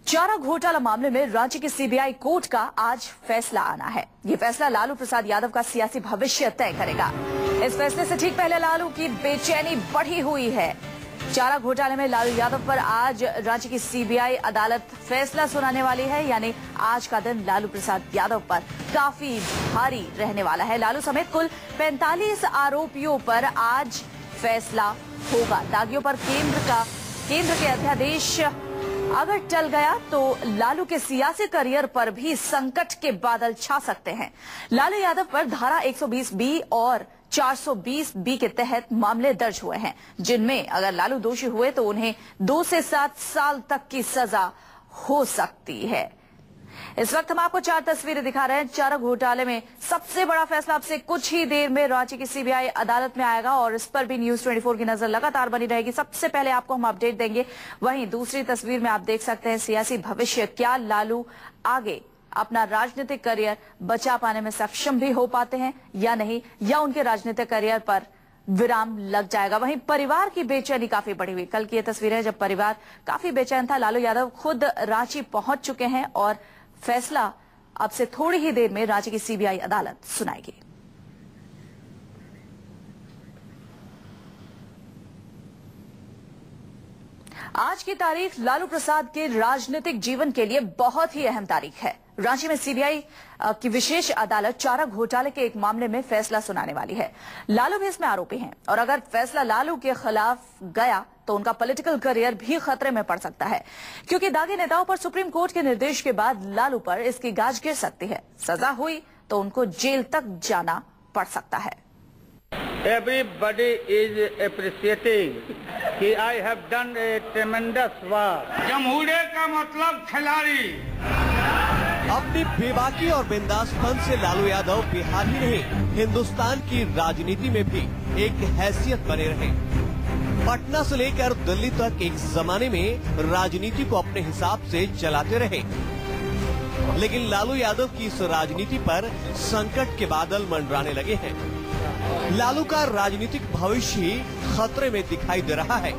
चारा घोटाला मामले में रांची की सीबीआई कोर्ट का आज फैसला आना है। ये फैसला लालू प्रसाद यादव का सियासी भविष्य तय करेगा। इस फैसले से ठीक पहले लालू की बेचैनी बढ़ी हुई है। चारा घोटाले में लालू यादव पर आज रांची की सीबीआई अदालत फैसला सुनाने वाली है, यानी आज का दिन लालू प्रसाद यादव पर काफी भारी रहने वाला है। लालू समेत कुल 45 आरोपियों पर आज फैसला होगा। दागियों पर केंद्र के अध्यादेश अगर टल गया तो लालू के सियासी करियर पर भी संकट के बादल छा सकते हैं। लालू यादव पर धारा 120B और 420B के तहत मामले दर्ज हुए हैं, जिनमें अगर लालू दोषी हुए तो उन्हें 2 से 7 साल तक की सजा हो सकती है। इस वक्त हम आपको 4 तस्वीरें दिखा रहे हैं। चारा घोटाले में सबसे बड़ा फैसला अब से कुछ ही देर में रांची की सीबीआई अदालत में आएगा और इस पर भी न्यूज 24 की नजर लगातार बनी रहेगी। सबसे पहले आपको हम अपडेट देंगे। वहीं दूसरी तस्वीर में आप देख सकते हैं सियासी भविष्य। क्या लालू आगे अपना राजनीतिक करियर बचा पाने में सक्षम भी हो पाते हैं या नहीं, या उनके राजनीतिक करियर पर विराम लग जाएगा। वहीं परिवार की बेचैनी काफी बढ़ी हुई। कल की यह तस्वीर है जब परिवार काफी बेचैन था। लालू यादव खुद रांची पहुंच चुके हैं और फैसला अब से थोड़ी ही देर में रांची की सीबीआई अदालत सुनाएगी। आज की तारीख लालू प्रसाद के राजनीतिक जीवन के लिए बहुत ही अहम तारीख है। रांची में सीबीआई की विशेष अदालत चारा घोटाले के एक मामले में फैसला सुनाने वाली है। लालू भी इसमें आरोपी हैं और अगर फैसला लालू के खिलाफ गया तो उनका पॉलिटिकल करियर भी खतरे में पड़ सकता है, क्योंकि दागी नेताओं पर सुप्रीम कोर्ट के निर्देश के बाद लालू पर इसकी गाज गिर सकती है। सजा हुई तो उनको जेल तक जाना पड़ सकता है। Everybody is appreciating कि I have done a tremendous work. जमहूरियत का मतलब खिलाड़ी। अपनी बेबाकी और बिंदासपन से लालू यादव बिहार ही नहीं, हिंदुस्तान की राजनीति में भी एक हैसियत बने रहे। पटना से लेकर दिल्ली तक एक जमाने में राजनीति को अपने हिसाब से चलाते रहे, लेकिन लालू यादव की इस राजनीति पर संकट के बादल मंडराने लगे हैं। लालू का राजनीतिक भविष्य ही खतरे में दिखाई दे रहा है।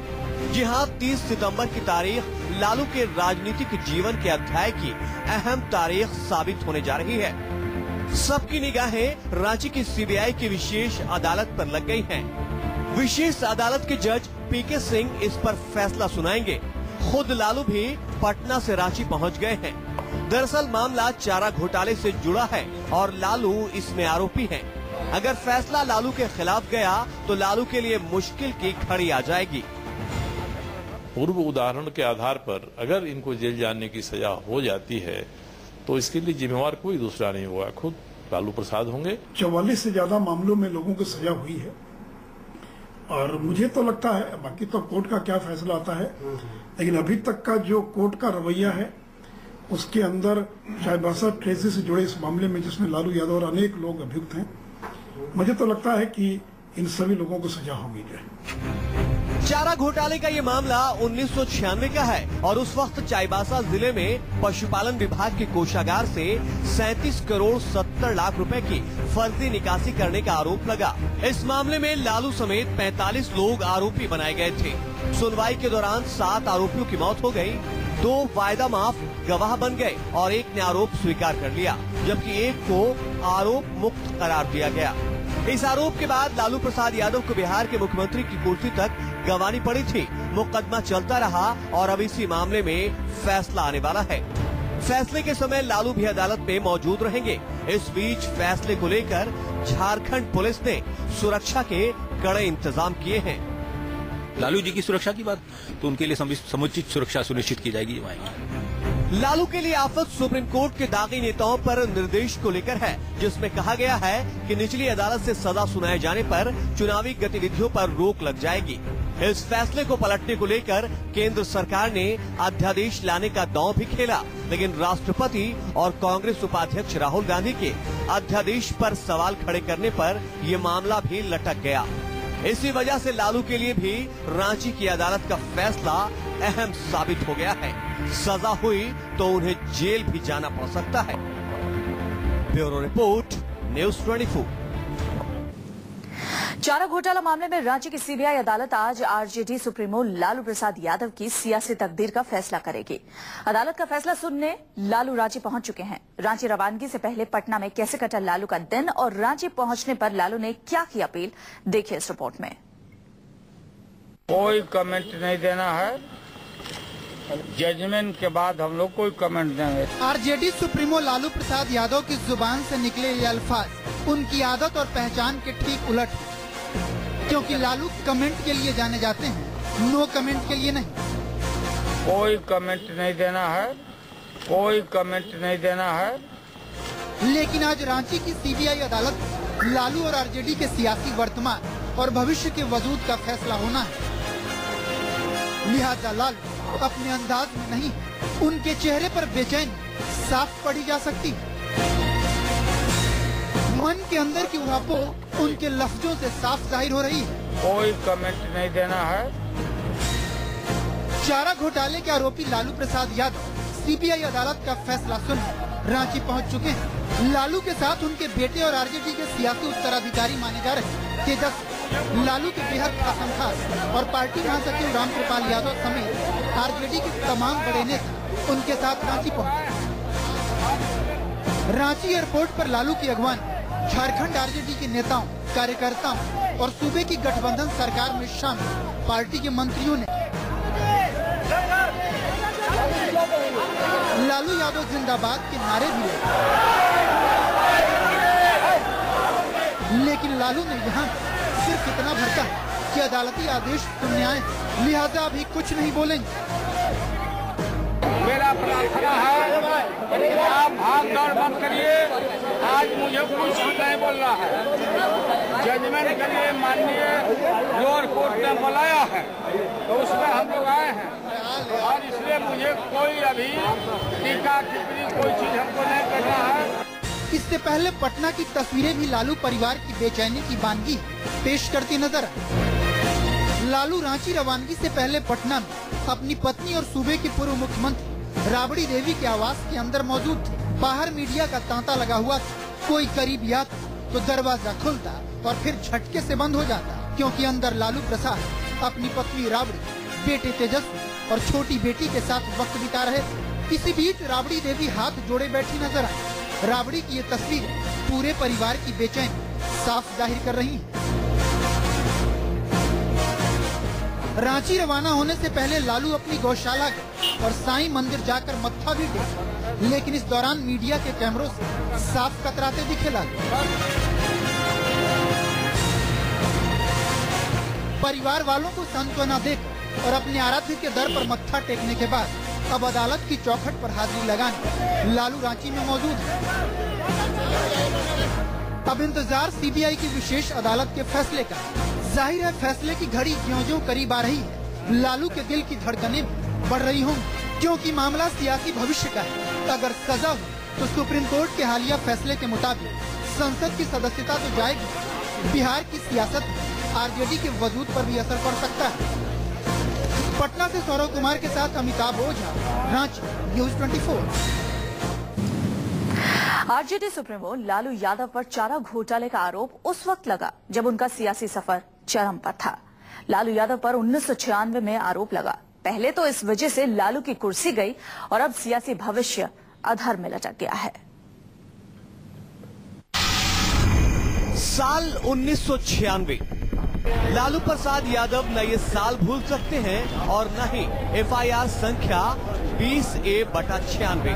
जी हां, 30 सितंबर की तारीख लालू के राजनीतिक जीवन के अध्याय की अहम तारीख साबित होने जा रही है। सबकी निगाहें रांची की सीबीआई की विशेष अदालत पर लग गई हैं। विशेष अदालत के जज पीके सिंह इस पर फैसला सुनाएंगे। खुद लालू भी पटना से रांची पहुंच गए हैं। दरअसल मामला चारा घोटाले से जुड़ा है और लालू इसमें आरोपी हैं। अगर फैसला लालू के खिलाफ गया तो लालू के लिए मुश्किल की घड़ी आ जाएगी। पूर्व उदाहरण के आधार पर अगर इनको जेल जाने की सजा हो जाती है तो इसके लिए जिम्मेवार कोई दूसरा नहीं होगा, खुद लालू प्रसाद होंगे। 44 से ज्यादा मामलों में लोगों को सजा हुई है और मुझे तो लगता है, बाकी तो कोर्ट का क्या फैसला आता है, लेकिन अभी तक का जो कोर्ट का रवैया है उसके अंदर चाईबासा ट्रेसी से जुड़े इस मामले में जिसमें लालू यादव और अनेक लोग अभियुक्त हैं, मुझे तो लगता है कि इन सभी लोगों को सजा होगी। चारा घोटाले का ये मामला 1996 का है और उस वक्त चाईबासा जिले में पशुपालन विभाग के कोषागार से 37 करोड़ 70 लाख रुपए की फर्जी निकासी करने का आरोप लगा। इस मामले में लालू समेत 45 लोग आरोपी बनाए गए थे। सुनवाई के दौरान 7 आरोपियों की मौत हो गई, 2 वायदा माफ गवाह बन गए और एक ने आरोप स्वीकार कर लिया, जबकि एक को आरोप मुक्त करार दिया गया। इस आरोप के बाद लालू प्रसाद यादव को बिहार के मुख्यमंत्री की कुर्सी तक गंवानी पड़ी थी। मुकदमा चलता रहा और अब इसी मामले में फैसला आने वाला है। फैसले के समय लालू भी अदालत में मौजूद रहेंगे। इस बीच फैसले को लेकर झारखंड पुलिस ने सुरक्षा के कड़े इंतजाम किए हैं। लालू जी की सुरक्षा की बात तो उनके लिए समुचित सुरक्षा सुनिश्चित की जाएगी। लालू के लिए आफत सुप्रीम कोर्ट के दागी नेताओं पर निर्देश को लेकर है, जिसमें कहा गया है कि निचली अदालत से सजा सुनाए जाने पर चुनावी गतिविधियों पर रोक लग जाएगी। इस फैसले को पलटने को लेकर केंद्र सरकार ने अध्यादेश लाने का दांव भी खेला, लेकिन राष्ट्रपति और कांग्रेस उपाध्यक्ष राहुल गांधी के अध्यादेश पर सवाल खड़े करने पर ये मामला भी लटक गया। इसी वजह से लालू के लिए भी रांची की अदालत का फैसला अहम साबित हो गया है। सजा हुई तो उन्हें जेल भी जाना पड़ सकता है। Bureau report, news 24। चारा घोटाला मामले में रांची की सीबीआई अदालत आज आरजेडी सुप्रीमो लालू प्रसाद यादव की सियासी तकदीर का फैसला करेगी। अदालत का फैसला सुनने लालू रांची पहुंच चुके हैं। रांची रवानगी से पहले पटना में कैसे कटा लालू का दिन और रांची पहुंचने पर लालू ने क्या की अपील, देखिए इस रिपोर्ट में। कोई कमेंट नहीं देना है, जजमेंट के बाद हम लोग कोई कमेंट देंगे। आरजेडी सुप्रीमो लालू प्रसाद यादव की जुबान से निकले ये अल्फाज उनकी आदत और पहचान के ठीक उलट है, क्योंकि लालू कमेंट के लिए जाने जाते हैं, नो कमेंट के लिए नहीं। कोई कमेंट नहीं देना है, कोई कमेंट नहीं देना है। लेकिन आज रांची की सीबीआई अदालत लालू और आरजेडी के सियासी वर्तमान और भविष्य के वजूद का फैसला होना है। लिहाजा लालू अपने अंदाज में नहीं, उनके चेहरे पर बेचैनी साफ पड़ी जा सकती है। मन के अंदर की उड़ापों उनके लफ्जों से साफ जाहिर हो रही है। कोई कमेंट नहीं देना है। चारा घोटाले के आरोपी लालू प्रसाद यादव सीबीआई अदालत का फैसला सुनने रांची पहुंच चुके हैं। लालू के साथ उनके बेटे और आरजेडी के सियासी उत्तराधिकारी माने जा रहे तेजस्वी, लालू के बेहद खासम खास और पार्टी महासचिव रामकृपाल यादव समेत आरजेडी के तमाम बड़े नेता उनके साथ रांची पहुंचे। रांची एयरपोर्ट पर लालू की अगवानी झारखंड आरजेडी के नेताओं, कार्यकर्ताओं और सूबे की गठबंधन सरकार में शामिल पार्टी के मंत्रियों ने लालू यादव जिंदाबाद के नारे भी लेकिन लालू ने यहाँ सिर्फ इतना भरका कि अदालती आदेश सुनने आए, लिहाजा अभी कुछ नहीं बोलेंगे। मेरा प्रार्थना है आप भाग दौड़ मत करिए, आज मुझे कुछ नहीं बोल रहा है। जजमेंट के लिए माननीय लोअर कोर्ट ने बुलाया है तो उसमें हम लोग आए हैं और इसलिए मुझे कोई अभी टीका टिप्पणी कोई चीज हमको नहीं करना है। इससे पहले पटना की तस्वीरें भी लालू परिवार की बेचैनी की वानगी पेश करती नजर आई। लालू रांची रवानगी से पहले पटना में अपनी पत्नी और सूबे की पूर्व मुख्यमंत्री राबड़ी देवी के आवास के अंदर मौजूद थे। बाहर मीडिया का तांता लगा हुआ था। कोई करीब आता तो दरवाजा खुलता और फिर झटके से बंद हो जाता, क्योंकि अंदर लालू प्रसाद अपनी पत्नी राबड़ी, बेटे तेजस्वी और छोटी बेटी के साथ वक्त बिता रहे थे। इसी बीच राबड़ी देवी हाथ जोड़े बैठी नजर आई। राबड़ी की ये तस्वीर पूरे परिवार की बेचैनी साफ जाहिर कर रही है। रांची रवाना होने से पहले लालू अपनी गौशाला गए और साईं मंदिर जाकर मत्था भी टेका, लेकिन इस दौरान मीडिया के कैमरों से साफ कतराते दिखे लालू। परिवार वालों को सांत्वना देकर और अपने आराध्य के दर पर मत्था टेकने के बाद अब अदालत की चौखट पर हाजिरी लगाने लालू रांची में मौजूद है। अब इंतजार सीबीआई की विशेष अदालत के फैसले का। जाहिर है फैसले की घड़ी ज्यों-ज्यों करीब आ रही है, लालू के दिल की धड़कनें बढ़ रही होंगी, क्योंकि मामला सियासी भविष्य का है। अगर सजा हो तो सुप्रीम कोर्ट के हालिया फैसले के मुताबिक संसद की सदस्यता तो जाएगी, बिहार की सियासत में आरजेडी के वजूद पर भी असर पड़ सकता है। पटना से सौरव कुमार के साथ Amitabh Ojha, Ranchi, news 24। RJD supremo Lalu Yadav पर चारा घोटाले का आरोप उस वक्त लगा जब उनका सियासी सफर चरम पर था। लालू यादव पर 1996 में आरोप लगा। पहले तो इस वजह से लालू की कुर्सी गई और अब सियासी भविष्य अधर में लटक गया है। साल 1996। लालू प्रसाद यादव न ये साल भूल सकते हैं और न ही एफआईआर संख्या 20A/96।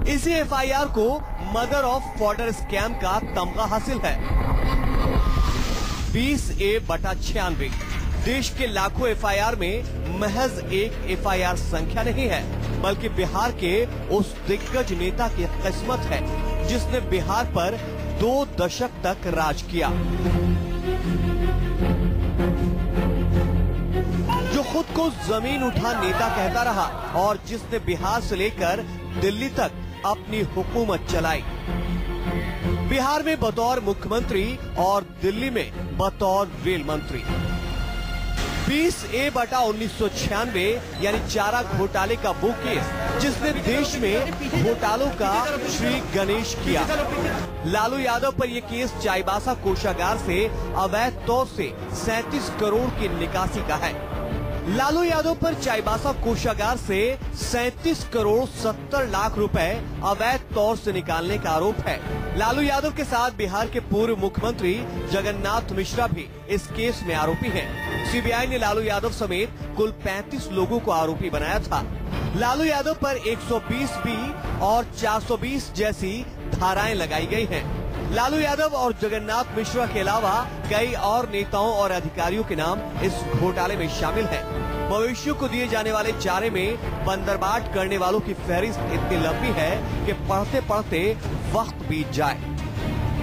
इसी एफआईआर को मदर ऑफ फॉर्डर स्कैम का तमगा हासिल है। 20A/96 देश के लाखों एफआईआर में महज एक एफआईआर संख्या नहीं है, बल्कि बिहार के उस दिग्गज नेता की किस्मत है जिसने बिहार पर 2 दशक तक राज किया, जो खुद को जमीन उठा नेता कहता रहा और जिसने बिहार से लेकर दिल्ली तक अपनी हुकूमत चलाई। बिहार में बतौर मुख्यमंत्री और दिल्ली में बतौर रेल मंत्री। 20A/1996 यानी चारा घोटाले का वो केस जिसने देश में घोटालों का श्री गणेश किया। लालू यादव पर यह केस चाईबासा कोषागार से अवैध तौर से 37 करोड़ की निकासी का है। लालू यादव पर चाईबासा कोषागार से 37 करोड़ 70 लाख रुपए अवैध तौर से निकालने का आरोप है। लालू यादव के साथ बिहार के पूर्व मुख्यमंत्री जगन्नाथ मिश्रा भी इस केस में आरोपी हैं। सीबीआई ने लालू यादव समेत कुल 35 लोगों को आरोपी बनाया था। लालू यादव पर 120B और 420 जैसी धाराएं लगाई गई हैं। लालू यादव और जगन्नाथ मिश्रा के अलावा कई और नेताओं और अधिकारियों के नाम इस घोटाले में शामिल हैं। मवेशियों को दिए जाने वाले चारे में बंदरबाट करने वालों की फहरिस्त इतनी लंबी है कि पढ़ते पढ़ते वक्त बीत जाए।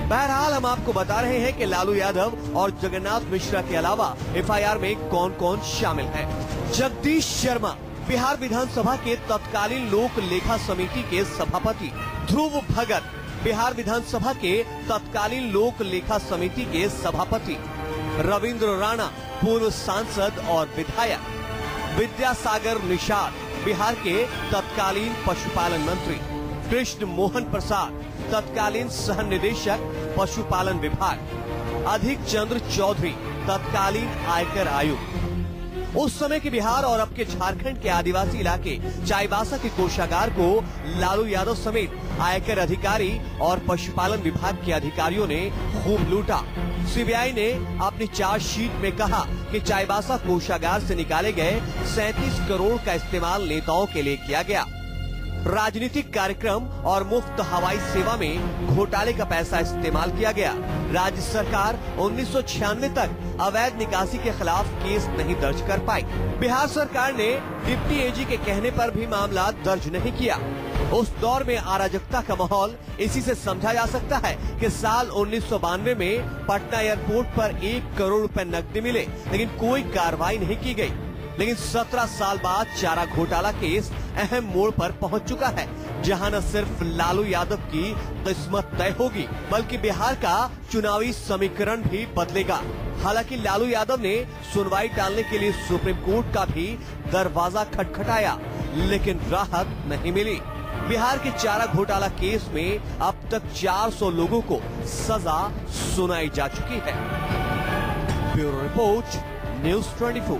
बहरहाल हम आपको बता रहे हैं कि लालू यादव और जगन्नाथ मिश्रा के अलावा FIR में कौन कौन शामिल है। जगदीश शर्मा बिहार विधानसभा के तत्कालीन लोक लेखा समिति के सभापति। ध्रुव भगत बिहार विधानसभा के तत्कालीन लोक लेखा समिति के सभापति। रविंद्र राणा पूर्व सांसद और विधायक। विद्यासागर निषाद बिहार के तत्कालीन पशुपालन मंत्री। कृष्ण मोहन प्रसाद तत्कालीन सह निदेशक पशुपालन विभाग। अधिक चंद्र चौधरी तत्कालीन आयकर आयुक्त। उस समय के बिहार और अब के झारखंड के आदिवासी इलाके चाईबासा के कोषागार को लालू यादव समेत आयकर अधिकारी और पशुपालन विभाग के अधिकारियों ने खूब लूटा। सीबीआई ने अपनी चार्जशीट में कहा कि चाईबासा कोषागार से निकाले गए 37 करोड़ का इस्तेमाल नेताओं के लिए किया गया। राजनीतिक कार्यक्रम और मुफ्त हवाई सेवा में घोटाले का पैसा इस्तेमाल किया गया। राज्य सरकार 1996 तक अवैध निकासी के खिलाफ केस नहीं दर्ज कर पाई। बिहार सरकार ने डिप्टी एजी के कहने पर भी मामला दर्ज नहीं किया। उस दौर में अराजकता का माहौल इसी से समझा जा सकता है कि साल 1992 में पटना एयरपोर्ट पर 1 करोड़ रुपए नकदी मिले, लेकिन कोई कार्रवाई नहीं की गई। लेकिन 17 साल बाद चारा घोटाला केस अहम मोड़ पर पहुंच चुका है, जहां न सिर्फ लालू यादव की किस्मत तय होगी बल्कि बिहार का चुनावी समीकरण भी बदलेगा। हालांकि लालू यादव ने सुनवाई टालने के लिए सुप्रीम कोर्ट का भी दरवाजा खटखटाया, लेकिन राहत नहीं मिली। बिहार के चारा घोटाला केस में अब तक 400 लोगों को सजा सुनाई जा चुकी है। Bureau report, news 24।